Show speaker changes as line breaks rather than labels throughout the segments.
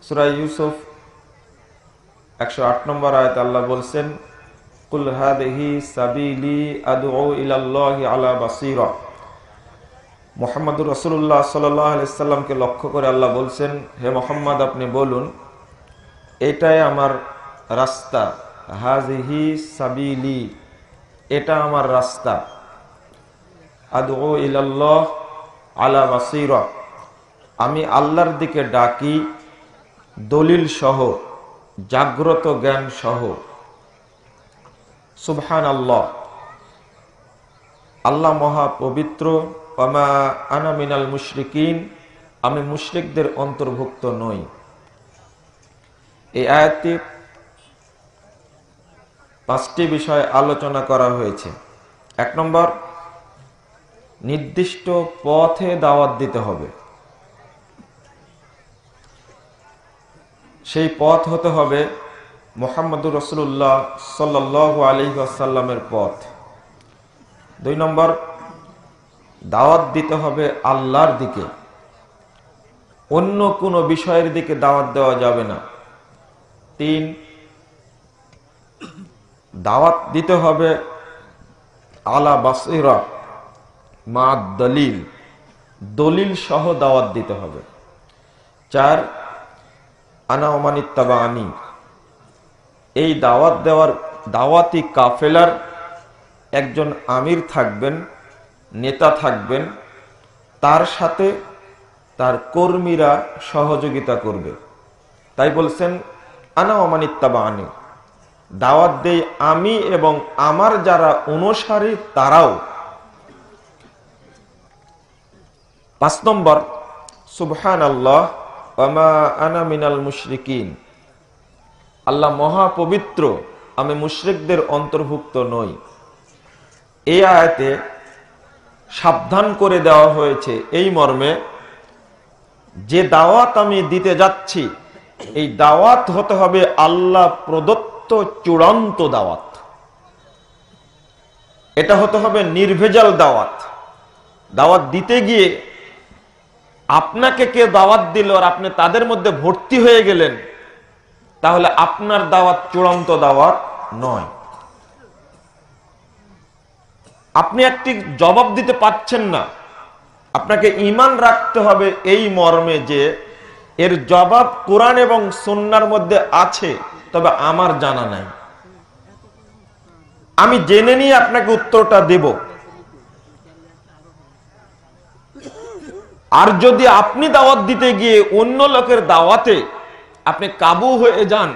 সূরা ইউসুফ 108 নম্বর আয়াতে আল্লাহ বলছেন, কুল হাদিহি সাবিলি আদউ ইলাল্লাহি আলা বাসীরা। মুহাম্মদুর রাসূলুল্লাহ সাল্লাল্লাহু আলাইহি সাল্লামকে লক্ষ্য করে আল্লাহ বলছেন, হে মুহাম্মদ আপনি বলুন, এটাই আমার রাস্তা, হাজিহি সাবিলি, এটা আমার রাস্তা, আদউ ইলাল্লাহ আলা বাসীরা, আমি আল্লাহর দিকে ডাকি দলিল সহ, জাগ্রত জ্ঞান সহ। সুবহানাল্লাহ, আল্লাহ মহা পবিত্র। ওয়ামা আনা মিনাল মুশরিকিন, আমি মুশরিকদের অন্তর্ভুক্ত নই। এই আয়াতটি 5টি বিষয় আলোচনা করা হয়েছে। 1 নম্বর, নির্দিষ্ট পথে দাওয়াত দিতে হবে। সেই পথ হতে হবে মুহাম্মদুর রাসূলুল্লাহ সাল্লাল্লাহু আলাইহি ওয়াসাল্লামের পথ। 2 নম্বর, দাওয়াত দিতে হবে আল্লাহর দিকে, অন্য কোনো বিষয়ের দিকে দাওয়াত দেওয়া যাবে না। 3, দাওয়াত দিতে হবে আলা বাসীরা মা দলিল, দলিল সহ দাওয়াত দিতে হবে। 4, আনা ওয়া মান ইত্তাবাআনি, এই দাওয়াত দেওয়ার দাওয়াতি কাফেলার একজন আমির থাকবেন, নেতা থাকবেন, তার সাথে তার কর্মীরা সহযোগিতা করবে। তাই বলছেন আনা ওয়া মান ইত্তাবাআনি, দাওয়াত দেই আমি এবং আমার যারা অনুসারী তারাও। 5 নম্বর, সুবহানাল্লাহ ওয়ামা আনা মিনাল মুশরিকিন, আল্লাহ মহা পবিত্র, আমি মুশরিকদের অন্তর্ভুক্ত নই। এই আয়াতে সাবধান করে দেওয়া হয়েছে এই মর্মে, যে দাওয়াত আমি দিতে যাচ্ছি এই দাওয়াত হতে হবে আল্লাহ প্রদত্ত চূড়ান্ত দাওয়াত। এটা হতে হবে নির্ভেজাল দাওয়াত। দাওয়াত দিতে গিয়ে আপনাকে কে দাওয়াত দিল আর আপনি তাদের মধ্যে ভর্তি হয়ে গেলেন, তাহলে আপনার দাওয়াত চূড়ান্ত দাওয়াত নয়। আপনি একটি জবাব দিতে পারছেন না, আপনাকে ঈমান রাখতে হবে এই মর্মে যে এর জবাব কোরআন এবং সুন্নাহর মধ্যে আছে, তবে আমার জানা নাই। আমি জেনে নিয়ে আপনাকে উত্তরটা দেব। আর যদি আপনি দাওয়াত দিতে গিয়ে অন্য লোকের দাওয়াতে আপনি কাবু হয়ে যান,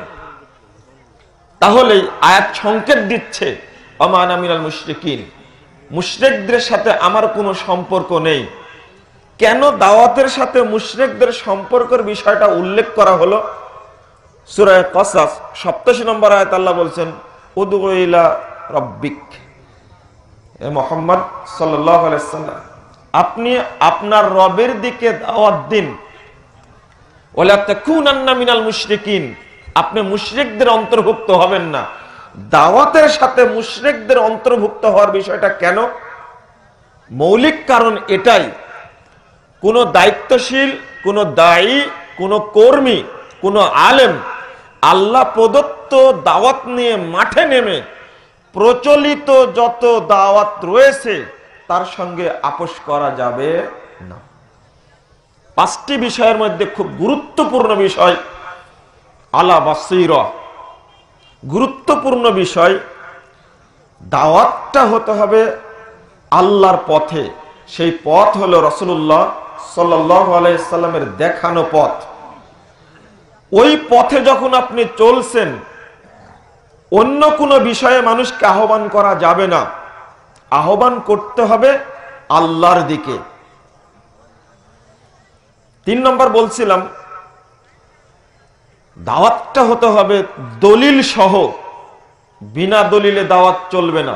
তাহলে আয়াত সংকেত দিচ্ছে ওয়া আনা মিনাল মুশরিকিন, মুশরিকদের সাথে আমার কোনো সম্পর্ক নেই। কেন দাওয়াতের সাথে মুশরিকদের সম্পর্কের বিষয়টা উল্লেখ করা হলো? সূরা কসাস 87 নম্বর আয়াত আল্লাহ বলছেন, উদউ ইলা রাব্বিক, হে মুহাম্মদ সাল্লাল্লাহু আলাইহি সাল্লাম আপনি আপনার রবের দিকে দাওয়াত দিন। ওয়ালা তাকুনান্না মিনাল মুশরিকিন, আপনি মুশরিকদের অন্তর্ভুক্ত হবেন না। দাওয়াতের সাথে মুশরিকদের অন্তর্ভুক্ত হওয়ার বিষয়টা কেন? মৌলিক কারণ এটাই, কোন দায়িত্বশীল, কোন দায়ী, কোন কর্মী, কোন আলেম আল্লাহ প্রদত্ত দাওয়াত নিয়ে মাঠে নেমে প্রচলিত যত দাওয়াত রয়েছে তার সঙ্গে আপোষ করা যাবে না। 5টি বিষয়ের মধ্যে খুব গুরুত্বপূর্ণ বিষয় আলা বাসীরা, গুরুত্বপূর্ণ বিষয়। দাওয়াতটা হতে হবে আল্লাহর পথে, সেই পথ হলো রাসূলুল্লাহ সাল্লাল্লাহু আলাইহি সাল্লামের দেখানো পথ। ওই পথে যখন আপনি চলছেন, অন্য কোনো বিষয়ে মানুষকে আহ্বান করা যাবে না, আহ্বান করতে হবে আল্লাহর দিকে। 3 নম্বর বলছিলাম, দাওয়াতটা হতে হবে দলিল সহ, বিনা দলিলে দাওয়াত চলবে না।